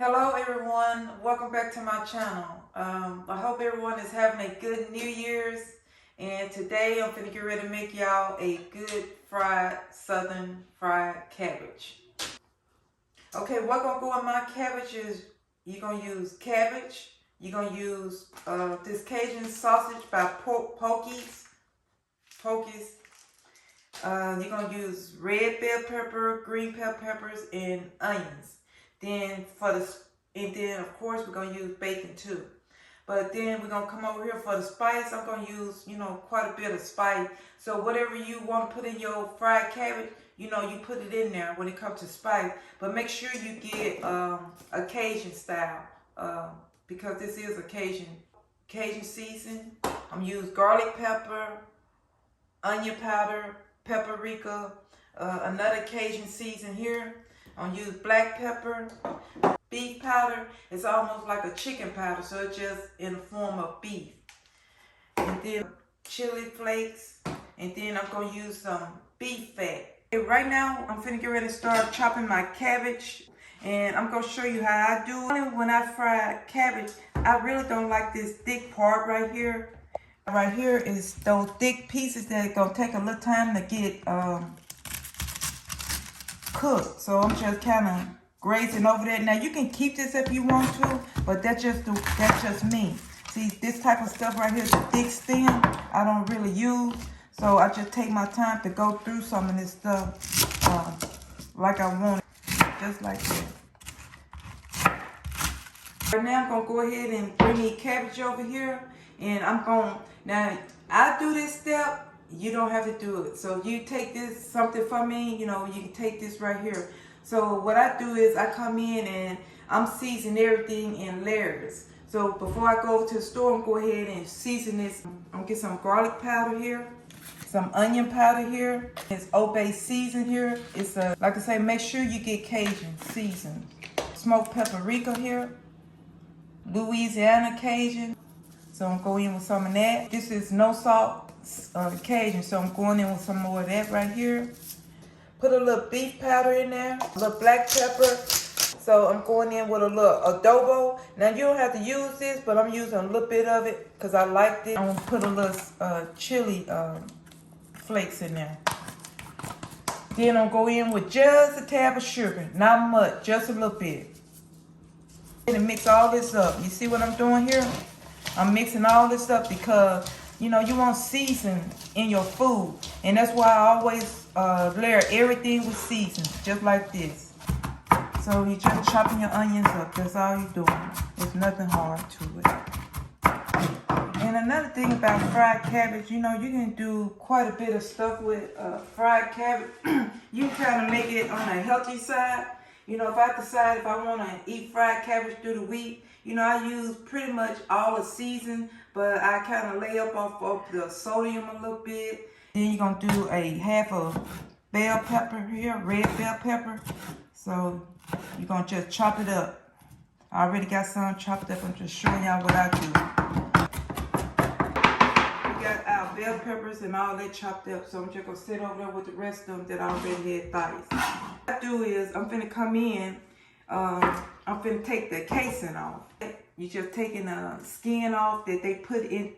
Hello everyone, welcome back to my channel. I hope everyone is having a good New Year's, and today I'm gonna get ready to make y'all a good southern fried cabbage. Okay, what gonna go in my cabbage is you're gonna use cabbage, you're gonna use this Cajun sausage by Pokies. You're gonna use red bell pepper, green bell peppers, and onions. Then of course we're gonna use bacon too. But then we're gonna come over here for the spice. I'm gonna use, quite a bit of spice. So whatever you want to put in your fried cabbage, you put it in there when it comes to spice. But make sure you get a Cajun style, because this is a Cajun season. I'm gonna use garlic pepper, onion powder, paprika, another Cajun season here. I'm gonna use black pepper, beef powder. It's almost like a chicken powder, so it's just in the form of beef. And then chili flakes, and then I'm gonna use some beef fat. Okay, right now, I'm finna get ready to start chopping my cabbage, and I'm gonna show you how I do it. When I fry cabbage, I really don't like this thick part right here. Right here is those thick pieces that are gonna take a little time to get cooked. So I'm just kind of grazing over that. Now you can keep this if you want to, but that's just me. See, this type of stuff right here, the thick stem, I don't really use. So I just take my time to go through some of this stuff like I want it, just like that. Right now I'm gonna go ahead and bring the cabbage over here, and now I do this step. You don't have to do it. So you take this, something from me, you can take this right here. So what I do is I come in and I'm seasoning everything in layers. So before I go to the store, I'm going to go ahead and season this. I'm going to get some garlic powder here, some onion powder here. It's Old Bay season here. It's like I say, make sure you get Cajun season. Smoked paprika here, Louisiana Cajun. So I'm going in with some of that. This is no salt Cajun, so I'm going in with some more of that right here. Put a little beef powder in there, a little black pepper. So I'm going in with a little adobo. Now you don't have to use this, but I'm using a little bit of it because I like it. I'm gonna put a little chili flakes in there. Then I'm going in with just a tab of sugar, not much, just a little bit. And mix all this up. You see what I'm doing here? I'm mixing all this up because you want season in your food. And that's why I always layer everything with season, just like this. So you're just chopping your onions up. That's all you're doing. There's nothing hard to it. And another thing about fried cabbage, you can do quite a bit of stuff with fried cabbage. You kind of make it on a healthy side. If I decide if I want to eat fried cabbage through the week, I use pretty much all the season, but I kind of lay up off of the sodium a little bit. Then you're going to do a half a bell pepper here, red bell pepper. So you're going to just chop it up. I already got some chopped up. I'm just showing y'all what I do. We got our bell peppers and all that chopped up, so I'm just going to sit over there with the rest of them that I already had diced. What I do is I'm going to come in. I'm finna take the casing off. You're just taking the skin off that they put in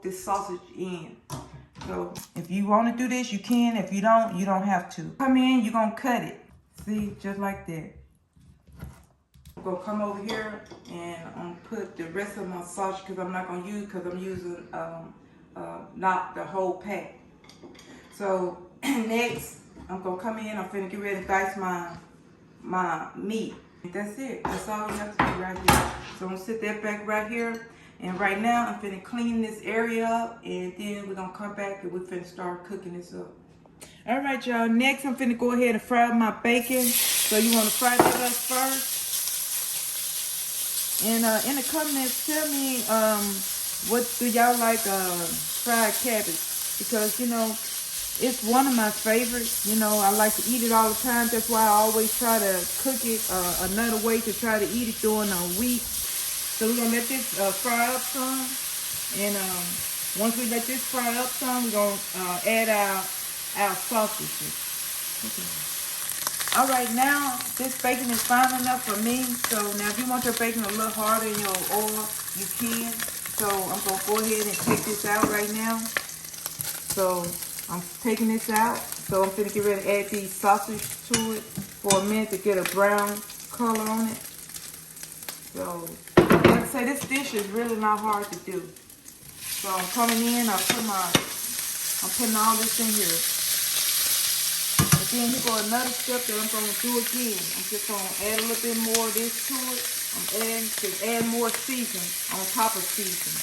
this sausage in. So if you want to do this, you can. If you don't, you don't have to. Come in, you're gonna cut it. See, just like that. I'm gonna come over here and I'm gonna put the rest of my sausage because I'm not gonna use because I'm using not the whole pack. So next, I'm gonna come in. I'm finna get ready to dice my meat. That's it. That's all you have to do right here. So I'm gonna sit that back right here. And right now I'm finna clean this area up, and then we're gonna come back and we're finna start cooking this up. All right, y'all. Next I'm finna go ahead and fry my bacon. So you wanna fry that up first. And in the comments, tell me what do y'all like fried cabbage, because it's one of my favorites. I like to eat it all the time. That's why I always try to cook it another way to try to eat it during a week. So we're going to let this fry up some. And once we let this fry up some, we're going to add our sausages. Okay. All right, now this bacon is fine enough for me. So now if you want your bacon a little harder in your oil, you can. So I'm gonna go ahead and take this out right now. So I'm taking this out. So I'm gonna get ready to add these sausage to it for a minute to get a brown color on it. So like I say, this dish is really not hard to do. So I'm coming in, I'm putting all this in here. Then here go another step that I'm going to do again. I'm just going to add a little bit more of this to it. I'm adding to add more seasoning on top of seasoning.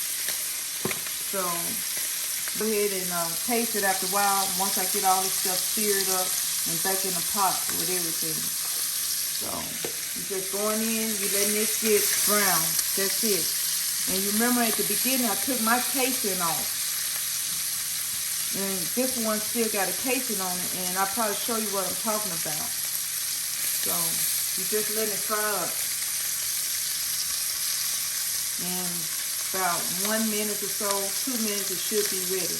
So go ahead and taste it after a while once I get all this stuff seared up and back in the pot with everything. So you're just going in, you're letting this get brown. That's it. And you remember at the beginning I took my casing off. And this one still got a casing on it, and I'll probably show you what I'm talking about. So you just let it fry up. And about 1 minute or so, 2 minutes, it should be ready.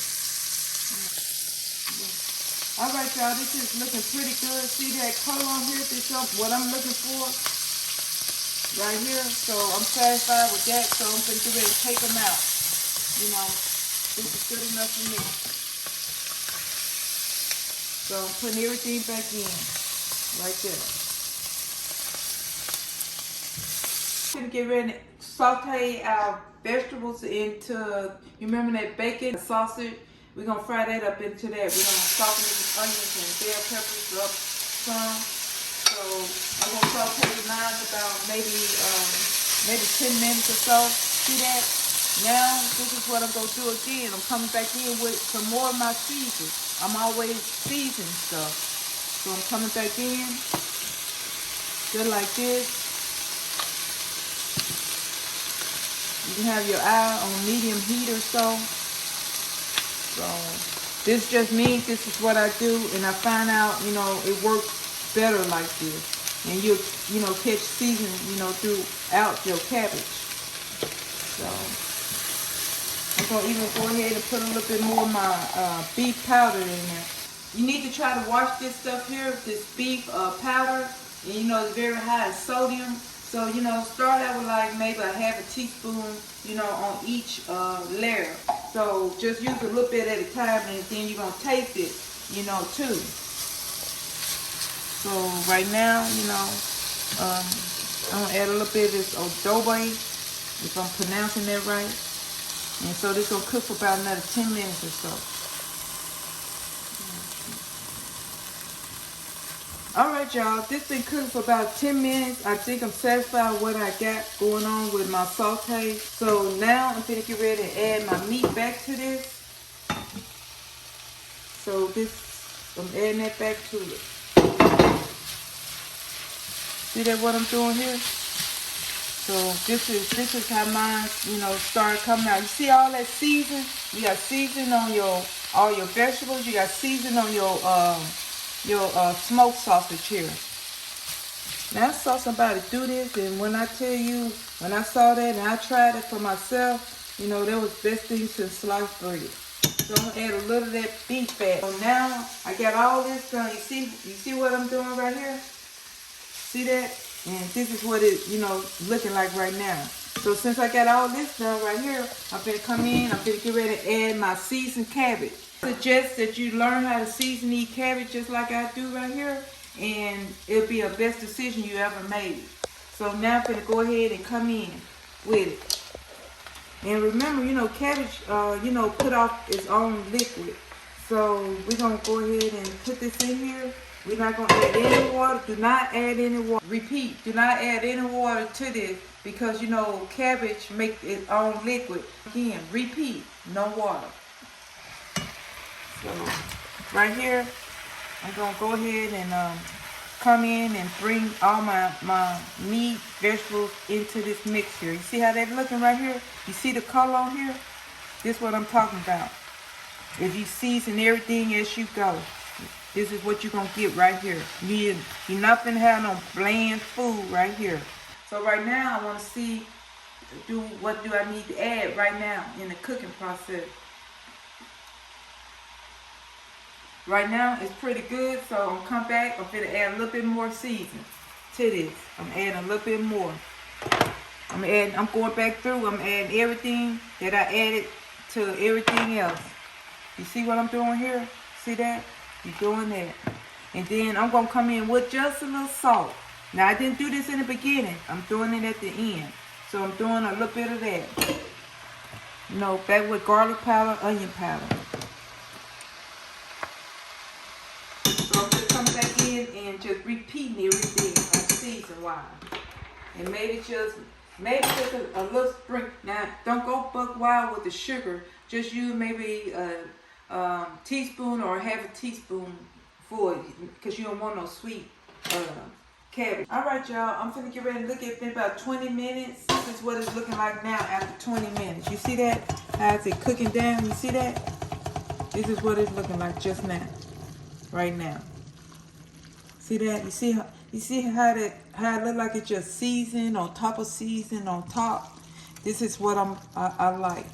All right, y'all, this is looking pretty good. See that color on here? This is what I'm looking for right here. So I'm satisfied with that. So I'm going to get ready to take them out. You know, this is good enough for me. So I'm putting everything back in, right there. I'm gonna get ready to saute our vegetables into, you remember that bacon, sausage? We're gonna fry that up into that. We're gonna soften these onions and bell peppers up some. So I'm gonna saute mine about maybe 10 minutes or so. See that? Now, this is what I'm going to do again. I'm coming back in with some more of my seasoning. I'm always seasoning stuff. So I'm coming back in, just like this. You can have your eye on medium heat or so. So this just me. This is what I do. And I find out, you know, it works better like this. And you know, catch seasoning, you know, throughout your cabbage. So I'm going to even go ahead and put a little bit more of my beef powder in there. You need to try to wash this stuff here, this beef powder. And you know, it's very high in sodium. So, you know, start out with like maybe a half a teaspoon, you know, on each layer. So just use a little bit at a time, and then you're going to taste it, you know, too. So right now, you know, I'm going to add a little bit of this adobo, if I'm pronouncing that right. And so this will cook for about another 10 minutes or so. Alright, y'all, this been cooking for about 10 minutes. I think I'm satisfied with what I got going on with my saute. So now I'm going to get ready to add my meat back to this. So this, I'm adding that back to it. See that what I'm doing here? So this is how mine, you know, start coming out. You see all that season? You got seasoning on all your vegetables. You got seasoning on your smoked sausage here. Now I saw somebody do this, and when I tell you, when I saw that and I tried it for myself, you know, that was the best thing since sliced bread. So I'm gonna add a little of that beef fat. So now I got all this done. You see what I'm doing right here? See that? And this is what it, you know, looking like right now. So since I got all this done right here, I'm gonna come in, I'm gonna get ready to add my seasoned cabbage. I suggest that you learn how to season these cabbage just like I do right here, and it'll be a best decision you ever made. So now I'm gonna go ahead and come in with it. And remember, you know, cabbage, you know, put off its own liquid. So we're gonna go ahead and put this in here. We're not going to add any water. Do not add any water. Repeat, do not add any water to this because, you know, cabbage makes its own liquid. Again, repeat, no water. So, right here, I'm going to go ahead and come in and bring all my meat, vegetables into this mix here. You see how they're looking right here? You see the color on here? This is what I'm talking about. If you season everything as you go. This is what you're going to get right here. You're not going to have no bland food right here. So right now, I want to see, what do I need to add right now in the cooking process. Right now, it's pretty good, so I'm gonna come back. I'm gonna add a little bit more seasoning to this. I'm adding a little bit more. I'm going back through. I'm adding everything that I added to everything else. You see what I'm doing here? See that? You're doing that. And then I'm gonna come in with just a little salt. Now I didn't do this in the beginning. I'm doing it at the end. So I'm doing a little bit of that. You know, back with garlic powder, onion powder. So I'm just coming back in and just repeating everything season-wise. And maybe just a little sprinkle. Now, don't go buck wild with the sugar. Just use maybe a teaspoon or half a teaspoon for it, because you don't want no sweet cabbage. All right, y'all. I'm finna get ready to look at it in about 20 minutes. This is what it's looking like now after 20 minutes. You see that? How it's cooking down? You see that? This is what it's looking like just now. Right now. See that? You see how it look like it's just seasoned on top of season on top. This is what I like.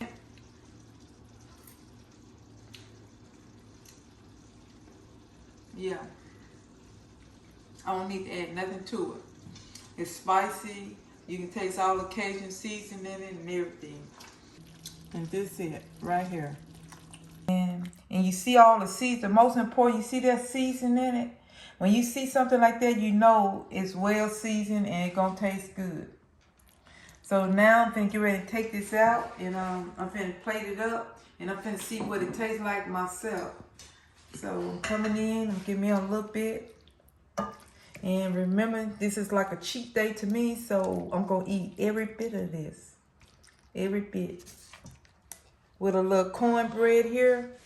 Yeah. I don't need to add nothing to it. It's spicy. You can taste all the Cajun seasoning in it and everything. And this is it right here. And you see all the seasoning. The most important, you see that seasoning in it? When you see something like that, you know it's well seasoned and it's gonna taste good. So now I'm finna get ready to take this out, and I'm finna plate it up, and I'm finna see what it tastes like myself. So I'm coming in, I'm giving me a little bit. And remember, this is like a cheat day to me, so I'm gonna eat every bit of this. Every bit. With a little cornbread here.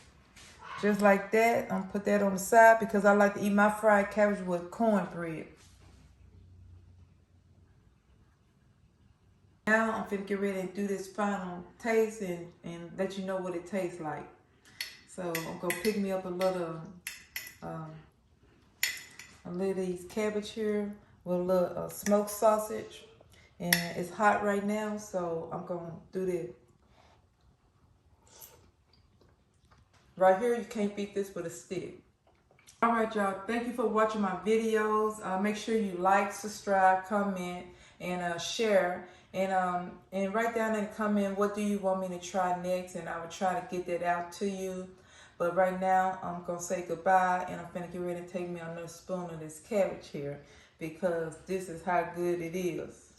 Just like that. I'm gonna put that on the side because I like to eat my fried cabbage with cornbread. Now I'm finna get ready and do this final taste and let you know what it tastes like. So I'm gonna pick me up a little of these cabbage here with a little smoked sausage, and it's hot right now, so I'm gonna do this. Right here, you can't beat this with a stick. All right, y'all. Thank you for watching my videos. Make sure you like, subscribe, comment, and share. And write down in the comment what do you want me to try next, and I will try to get that out to you. But right now, I'm going to say goodbye, and I'm going to get ready to take me another spoon of this cabbage here because this is how good it is.